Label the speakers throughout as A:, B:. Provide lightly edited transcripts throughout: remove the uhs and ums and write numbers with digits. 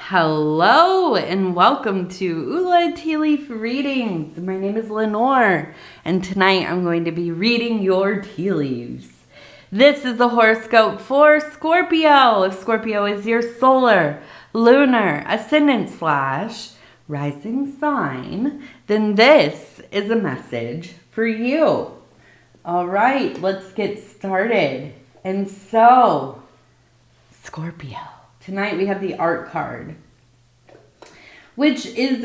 A: Hello and welcome to Ula Tea Leaf Readings. My name is Lenor and tonight I'm going to be reading your tea leaves. This is a horoscope for Scorpio. If Scorpio is your solar, lunar, ascendant / rising sign, then this is a message for you. All right, let's get started. And so, Scorpio. Tonight we have the art card, which is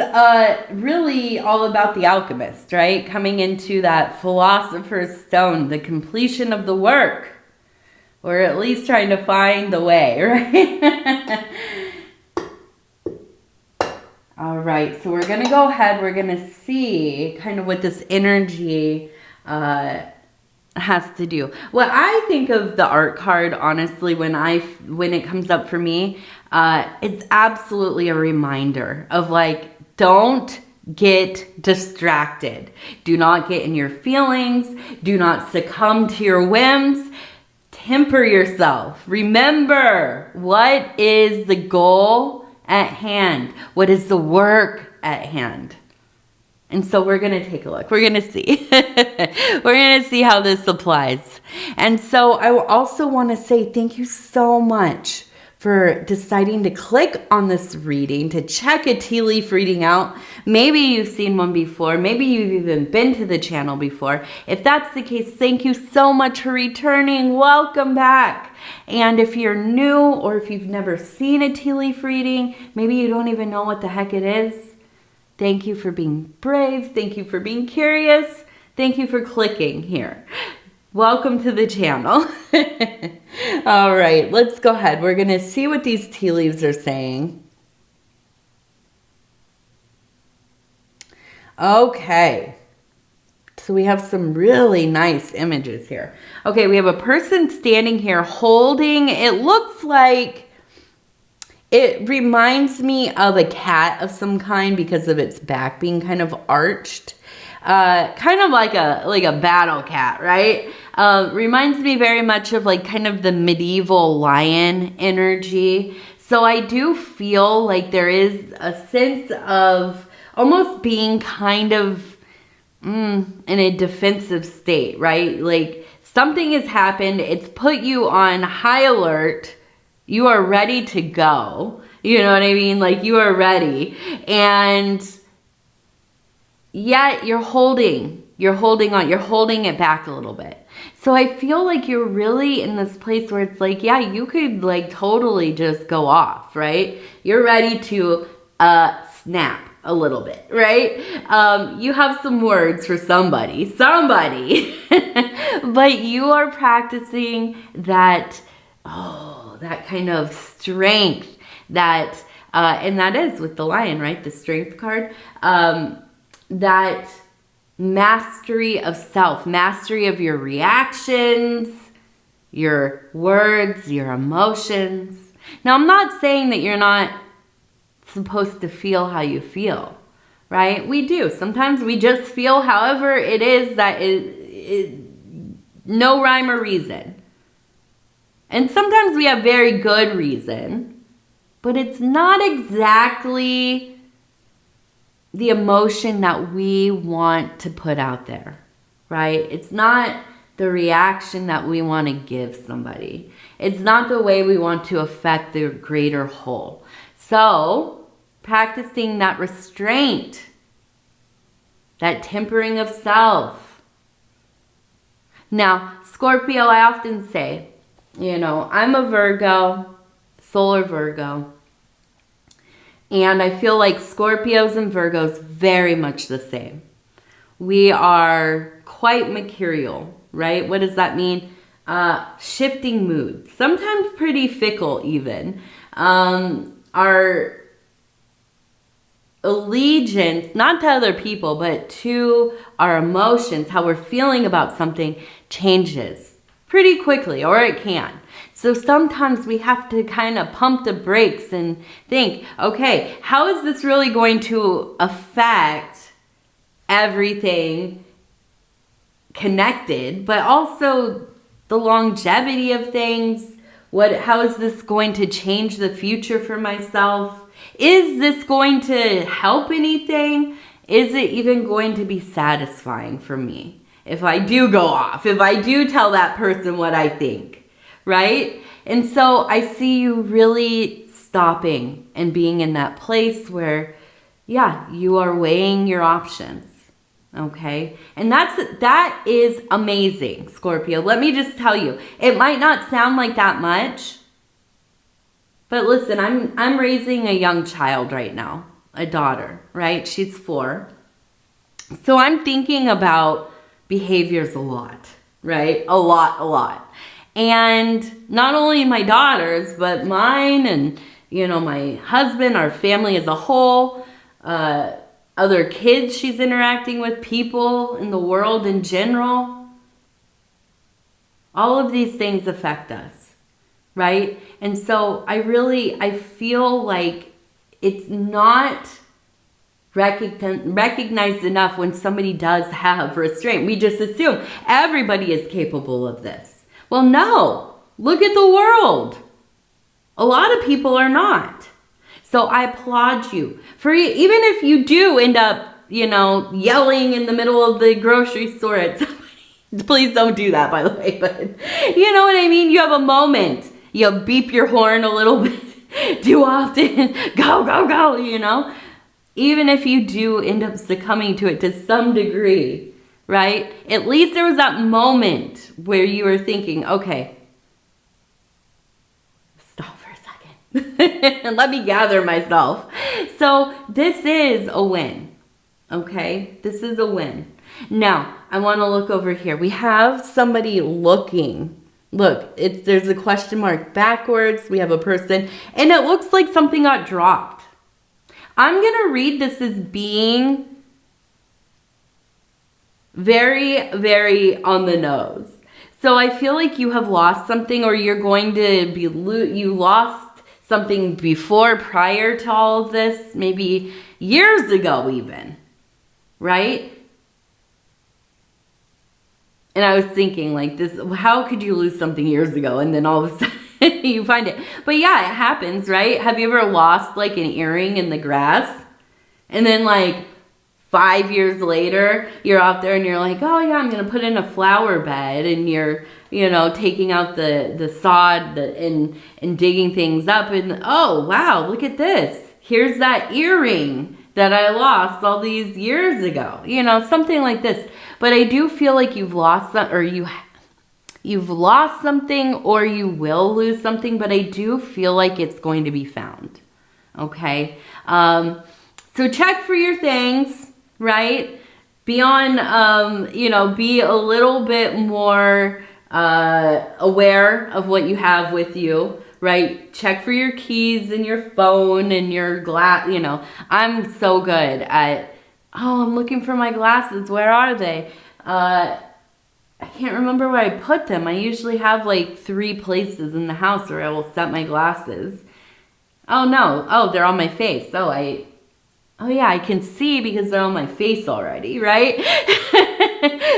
A: really all about the alchemist, right? Coming into that philosopher's stone, the completion of the work, or at least trying to find the way, right? All right, so we're going to go ahead. We're going to see kind of what this energy has to do. What I think of the art card, honestly, when it comes up for me, it's absolutely a reminder of like, don't get distracted. Do not get in your feelings. Do not succumb to your whims. Temper yourself. Remember, what is the goal at hand? What is the work at hand? And so we're going to take a look. We're going to see. We're going to see how this applies. And so I also want to say thank you so much for deciding to click on this reading, to check a tea leaf reading out. Maybe you've seen one before. Maybe you've even been to the channel before. If that's the case, thank you so much for returning. Welcome back. And if you're new or if you've never seen a tea leaf reading, maybe you don't even know what the heck it is. Thank you for being brave. Thank you for being curious. Thank you for clicking here. Welcome to the channel. All right, let's go ahead. We're going to see what these tea leaves are saying. Okay. So we have some really nice images here. Okay, we have a person standing here holding, it looks like, it reminds me of a cat of some kind because of its back being kind of arched. Kind of like a battle cat, right? Reminds me very much of like kind of the medieval lion energy. So I do feel like there is a sense of almost being kind of in a defensive state, right? Like something has happened. It's put you on high alert. You are ready to go. You know what I mean? Like you are ready. And yet you're holding on. You're holding it back a little bit. So I feel like you're really in this place where it's like, yeah, you could like totally just go off, right? You're ready to snap a little bit, right? You have some words for somebody, but you are practicing that, that kind of strength that, and that is with the lion, right? The strength card, that mastery of self, mastery of your reactions, your words, your emotions. Now, I'm not saying that you're not supposed to feel how you feel, right? We do. Sometimes we just feel however it is that is no rhyme or reason. And sometimes we have very good reason, but it's not exactly the emotion that we want to put out there, right? It's not the reaction that we want to give somebody. It's not the way we want to affect the greater whole. So, practicing that restraint, that tempering of self. Now, Scorpio, I often say, you know, I'm a Virgo, solar Virgo. And I feel like Scorpios and Virgos very much the same. We are quite mercurial, right? What does that mean? Shifting moods, sometimes pretty fickle even. Our allegiance, not to other people, but to our emotions, how we're feeling about something changes pretty quickly, or it can. So sometimes we have to kind of pump the brakes and think, okay, how is this really going to affect everything connected, but also the longevity of things? How is this going to change the future for myself? Is this going to help anything? Is it even going to be satisfying for me? If I do go off, if I do tell that person what I think, right? And so I see you really stopping and being in that place where, yeah, you are weighing your options. Okay. And that is amazing, Scorpio. Let me just tell you, it might not sound like that much, but listen, I'm raising a young child right now, a daughter, right? She's 4. So I'm thinking about behaviors a lot, right? A lot. And not only my daughters, but mine and, my husband, our family as a whole, other kids she's interacting with, people in the world in general. All of these things affect us, right? And so I feel like it's not recognized enough when somebody does have restraint. We just assume everybody is capable of this. Well, no. Look at the world. A lot of people are not. So I applaud you for, even if you do end up, yelling in the middle of the grocery store at somebody. Please don't do that, by the way. But you know what I mean? You have a moment. You beep your horn a little bit too often. Go, Even if you do end up succumbing to it to some degree, right? At least there was that moment where you were thinking, okay, stop for a second and let me gather myself. So this is a win, okay? This is a win. Now, I want to look over here. We have somebody looking. Look, there's a question mark backwards. We have a person, and it looks like something got dropped. I'm going to read this as being very, very on the nose. So I feel like you have lost something, or you're going to be, you lost something before, prior to all of this, maybe years ago even, right? And I was thinking like this, how could you lose something years ago and then all of a sudden you find it? But yeah, it happens, right? Have you ever lost like an earring in the grass? And then like 5 years later, you're out there and you're like, oh yeah, I'm going to put in a flower bed, and you're, taking out the sod and digging things up, and oh wow, look at this. Here's that earring that I lost all these years ago, something like this. But I do feel like you've lost some, or you've lost something, or you will lose something, but I do feel like it's going to be found. Okay. So check for your things, right? Be on, be a little bit more aware of what you have with you, right? Check for your keys and your phone and your glass. I'm so good at, I'm looking for my glasses. Where are they? I can't remember where I put them. I usually have like 3 places in the house where I will set my glasses. Oh no. Oh, they're on my face. Oh yeah, I can see because they're on my face already, right?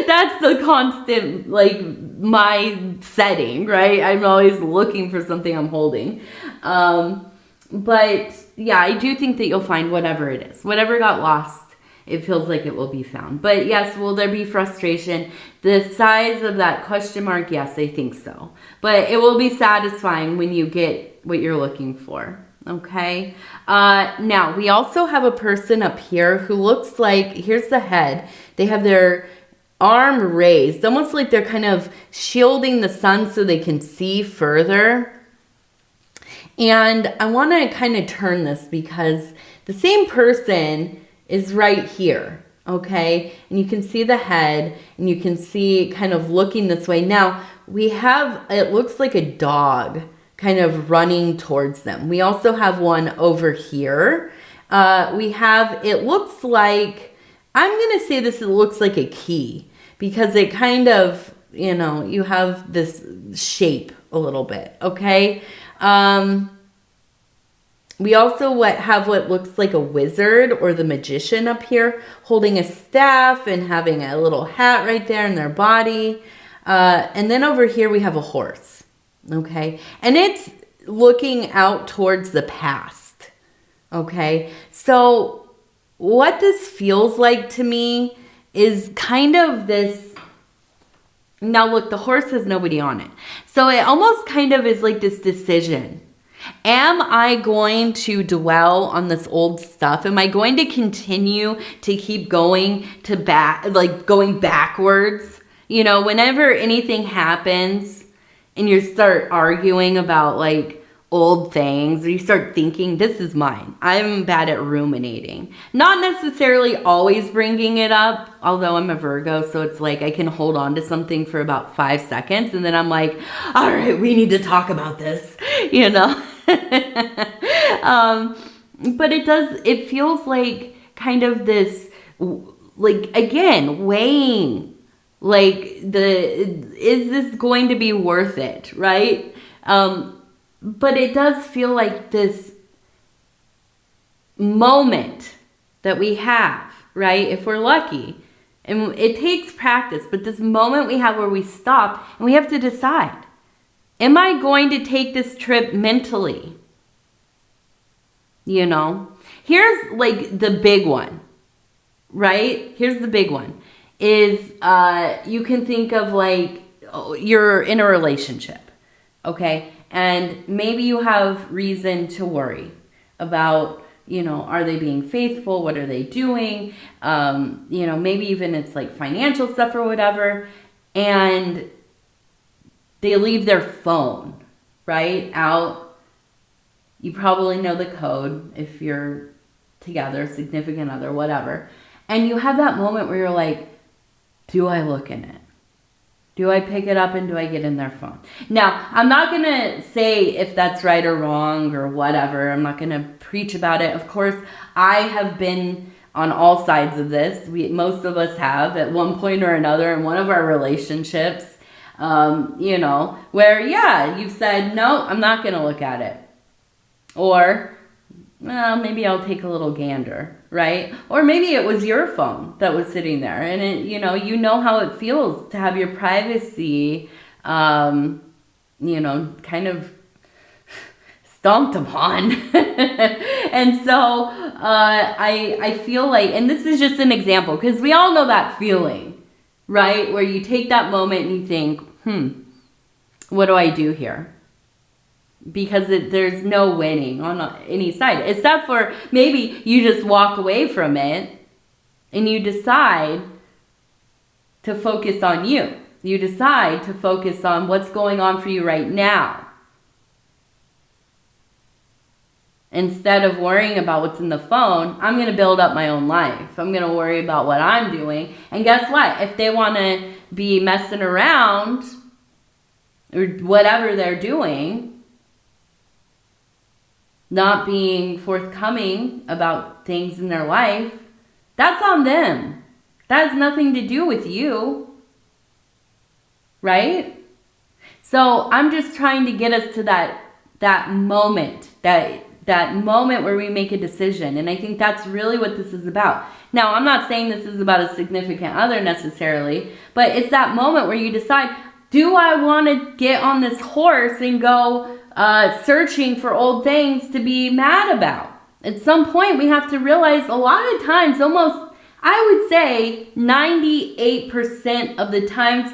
A: That's the constant, like, my setting, right? I'm always looking for something I'm holding. But yeah, I do think that you'll find whatever it is. Whatever got lost, it feels like it will be found. But yes, will there be frustration? The size of that question mark, yes, I think so. But it will be satisfying when you get what you're looking for. Okay. Now we also have a person up here who looks like, here's the head. They have their arm raised, almost like they're kind of shielding the sun so they can see further. And I want to kind of turn this because the same person is right here. Okay. And you can see the head, and you can see kind of looking this way. Now we have, it looks like a dog kind of running towards them. We also have one over here. We have, it looks like, I'm going to say this, it looks like a key because it kind of, you have this shape a little bit. Okay. We also have what looks like a wizard or the magician up here holding a staff and having a little hat right there in their body. And then over here we have a horse. Okay. And it's looking out towards the past. Okay. So what this feels like to me is kind of this. Now look, the horse has nobody on it. So it almost kind of is like this decision. Am I going to dwell on this old stuff? Am I going to continue to keep going to going backwards? You know, whenever anything happens and you start arguing about like old things, or you start thinking, this is mine. I'm bad at ruminating. Not necessarily always bringing it up, although I'm a Virgo, so it's like I can hold on to something for about 5 seconds and then I'm like, all right, we need to talk about this, you know? But it feels like kind of this, like, again, weighing, like, is this going to be worth it, right? But it does feel like this moment that we have, right? If we're lucky. And it takes practice, but this moment we have where we stop and we have to decide, am I going to take this trip mentally? You know? Here's like the big one, right? Here's the big one. Is you can think of like, you're in a relationship, okay? And maybe you have reason to worry about, you know, are they being faithful? What are they doing? You know, maybe even it's like financial stuff or whatever. And they leave their phone, right, out. You probably know the code if you're together, significant other, whatever. And you have that moment where you're like, do I look in it? Do I pick it up and do I get in their phone? Now, I'm not going to say if that's right or wrong or whatever. I'm not going to preach about it. Of course, I have been on all sides of this. Most of us have at one point or another in one of our relationships, you know, where, yeah, you've said, no, I'm not going to look at it. Or, well, maybe I'll take a little gander, right? Or maybe it was your phone that was sitting there and it, you know how it feels to have your privacy, you know, kind of stomped upon. And so, I feel like, and this is just an example because we all know that feeling, right? Where you take that moment and you think, what do I do here? Because there's no winning on any side, except for maybe you just walk away from it and you decide to focus on you. You decide to focus on what's going on for you right now. Instead of worrying about what's in the phone, I'm going to build up my own life. I'm going to worry about what I'm doing. And guess what? If they want to be messing around or whatever they're doing, not being forthcoming about things in their life, that's on them. That has nothing to do with you. Right? So I'm just trying to get us to that moment, that moment where we make a decision. And I think that's really what this is about. Now, I'm not saying this is about a significant other necessarily, but it's that moment where you decide, do I want to get on this horse and go searching for old things to be mad about? At some point, we have to realize a lot of times, almost, I would say 98% of the times,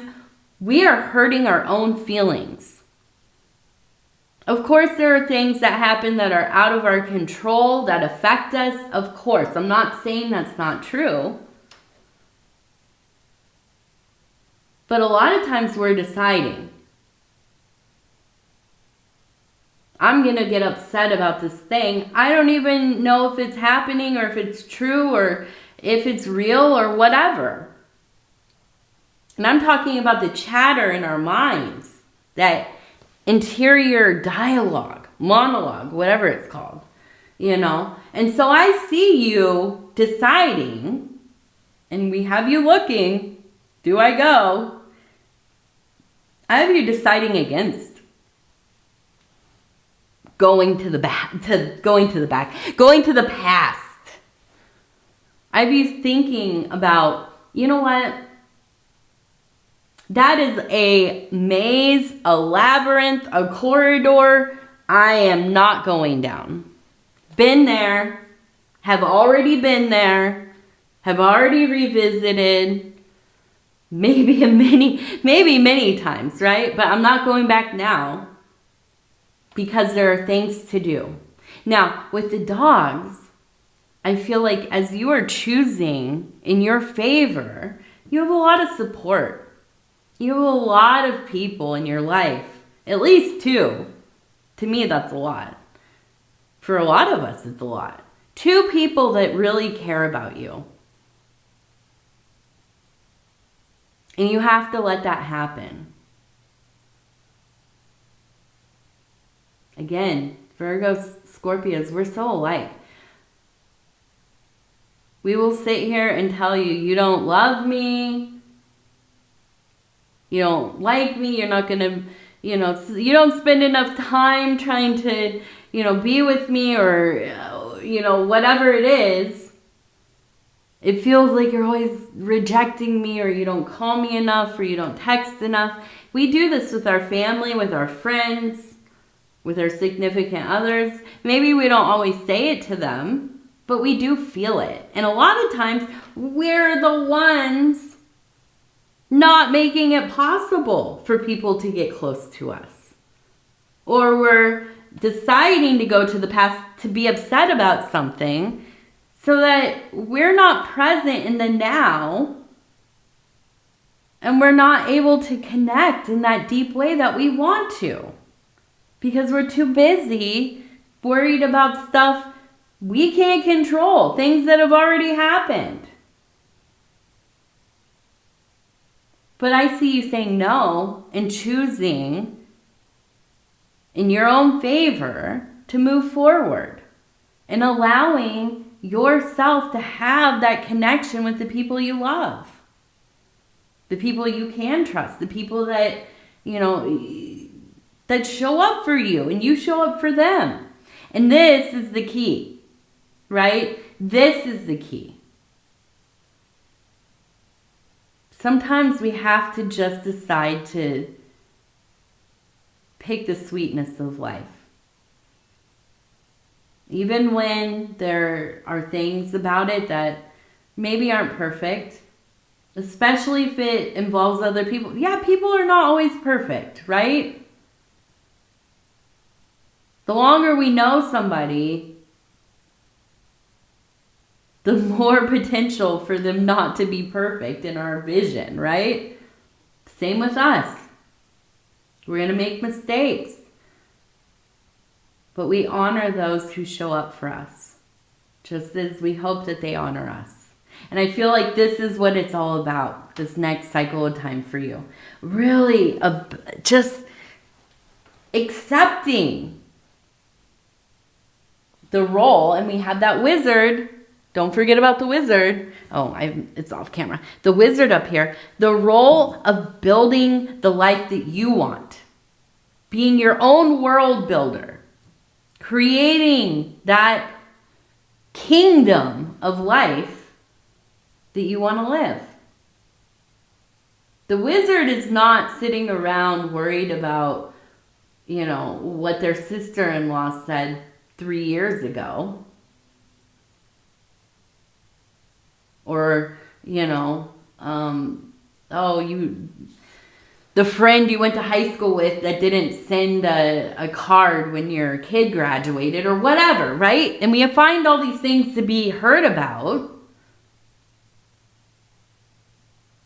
A: we are hurting our own feelings. Of course, there are things that happen that are out of our control, that affect us. Of course, I'm not saying that's not true. But a lot of times we're deciding, I'm going to get upset about this thing. I don't even know if it's happening or if it's true or if it's real or whatever. And I'm talking about the chatter in our minds, that interior dialogue, monologue, whatever it's called, you know. And so I see you deciding, and we have you looking, do I go? I have you deciding against going to the past. I have you thinking about, you know what? That is a maze, a labyrinth, a corridor I am not going down. Been there, have already been there, have already revisited, maybe many times, right? But I'm not going back now because there are things to do. Now, with the dogs, I feel like as you are choosing in your favor, you have a lot of support. You have a lot of people in your life, at least 2. To me, that's a lot. For a lot of us, it's a lot. 2 people that really care about you. And you have to let that happen. Again, Virgos, Scorpios, we're so alike. We will sit here and tell you, you don't love me. You don't like me. You're not going to, you don't spend enough time trying to, be with me or, whatever it is. It feels like you're always rejecting me or you don't call me enough or you don't text enough. We do this with our family, with our friends, with our significant others. Maybe we don't always say it to them, but we do feel it. And a lot of times we're the ones not making it possible for people to get close to us. Or we're deciding to go to the past to be upset about something so that we're not present in the now and we're not able to connect in that deep way that we want to because we're too busy worried about stuff we can't control, things that have already happened. But I see you saying no and choosing in your own favor to move forward and allowing yourself to have that connection with the people you love, the people you can trust, the people that, that show up for you and you show up for them. And this is the key, right? This is the key. Sometimes we have to just decide to pick the sweetness of life. Even when there are things about it that maybe aren't perfect, especially if it involves other people. Yeah, people are not always perfect, right? The longer we know somebody, the more potential for them not to be perfect in our vision, right? Same with us. We're going to make mistakes. But we honor those who show up for us, just as we hope that they honor us. And I feel like this is what it's all about, this next cycle of time for you. Really, just accepting the role. And we have that wizard. Don't forget about the wizard. Oh, it's off camera. The wizard up here. The role of building the life that you want. Being your own world builder. Creating that kingdom of life that you want to live. The wizard is not sitting around worried about, what their sister-in-law said 3 years ago. Or, the friend you went to high school with that didn't send a card when your kid graduated or whatever, right? And we find all these things to be heard about.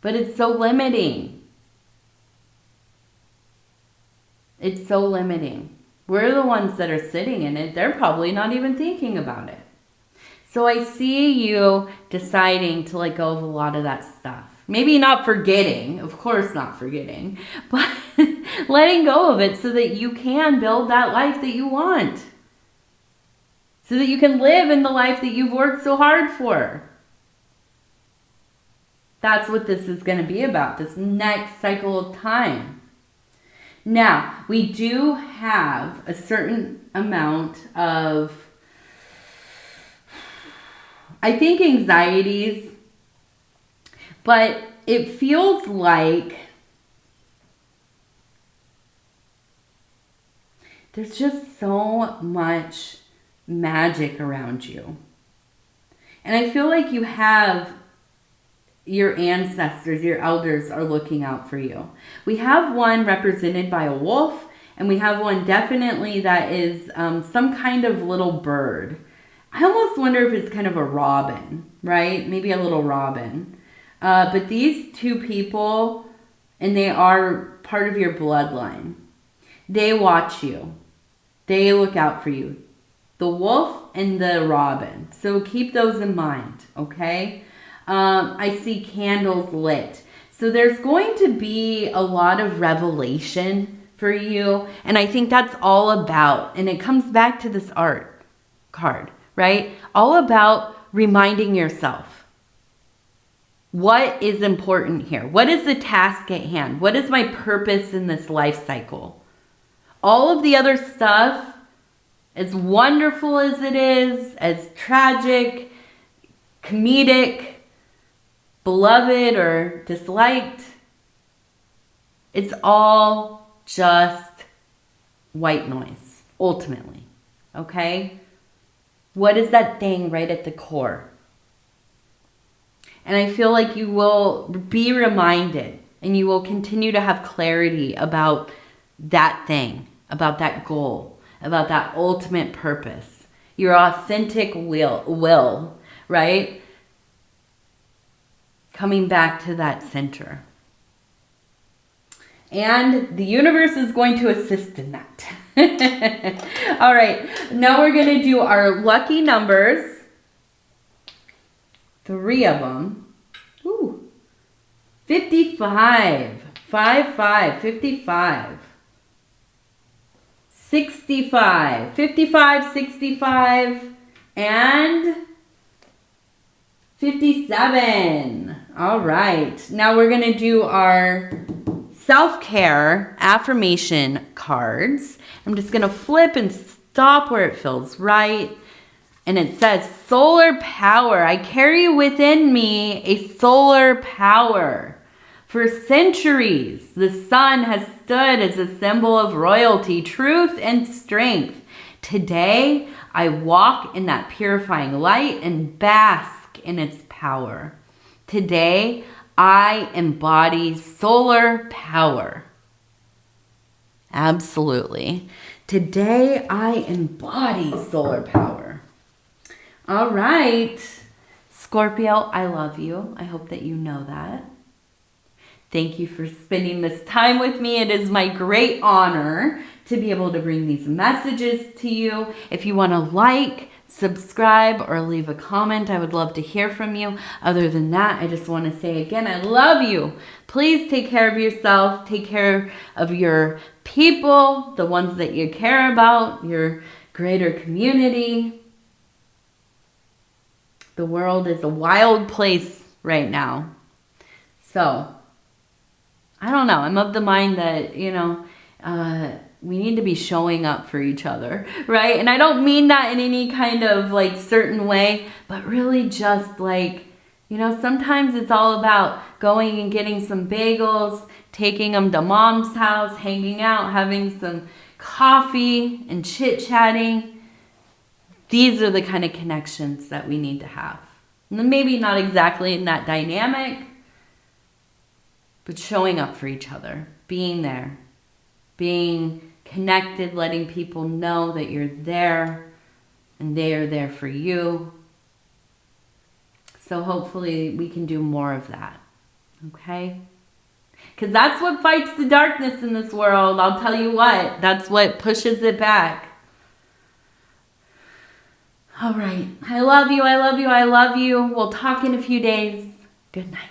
A: But it's so limiting. It's so limiting. We're the ones that are sitting in it. They're probably not even thinking about it. So I see you deciding to let go of a lot of that stuff. Maybe not forgetting, of course not forgetting, but letting go of it so that you can build that life that you want. So that you can live in the life that you've worked so hard for. That's what this is going to be about, this next cycle of time. Now, we do have a certain amount of, I think, anxieties, but it feels like There's just so much magic around you. And I feel like you have your ancestors, your elders are looking out for you. We have one represented by a wolf, and we have one definitely that is some kind of little bird. I almost wonder if it's kind of a robin, right? Maybe a little robin. But these two people, and they are part of your bloodline, they watch you. They look out for you. The wolf and the robin. So keep those in mind, okay? I see candles lit. So there's going to be a lot of revelation for you. And I think that's all about, and it comes back to this art card, right? All about reminding yourself. What is important here? What is the task at hand? What is my purpose in this life cycle? All of the other stuff, as wonderful as it is, as tragic, comedic, beloved or disliked, it's all just white noise, ultimately, okay? What is that thing right at the core? And I feel like you will be reminded and you will continue to have clarity about that thing, about that goal, about that ultimate purpose, your authentic will, right? Coming back to that center. And the universe is going to assist in that. All right, now we're going to do our lucky numbers. 3 of them. Ooh, 55, 55, 55. 65, 55, 65, and 57. All right. Now we're going to do our self-care affirmation cards. I'm just going to flip and stop where it feels right. And it says, solar power. I carry within me a solar power. For centuries, the sun has stood as a symbol of royalty, truth, and strength. Today, I walk in that purifying light and bask in its power. Today, I embody solar power. Absolutely. Today, I embody solar power. All right. Scorpio, I love you. I hope that you know that. Thank you for spending this time with me. It is my great honor to be able to bring these messages to you. If you want to like, subscribe, or leave a comment, I would love to hear from you. Other than that, I just want to say again, I love you. Please take care of yourself. Take care of your people, the ones that you care about, your greater community. The world is a wild place right now. So, I don't know. I'm of the mind that, we need to be showing up for each other, right? And I don't mean that in any kind of like certain way, but really just like, sometimes it's all about going and getting some bagels, taking them to mom's house, hanging out, having some coffee and chit-chatting. These are the kind of connections that we need to have. And maybe not exactly in that dynamic, but showing up for each other, being there, being connected, letting people know that you're there and they are there for you. So hopefully we can do more of that, okay? Because that's what fights the darkness in this world. I'll tell you what, that's what pushes it back. All right. I love you. I love you. I love you. We'll talk in a few days. Good night.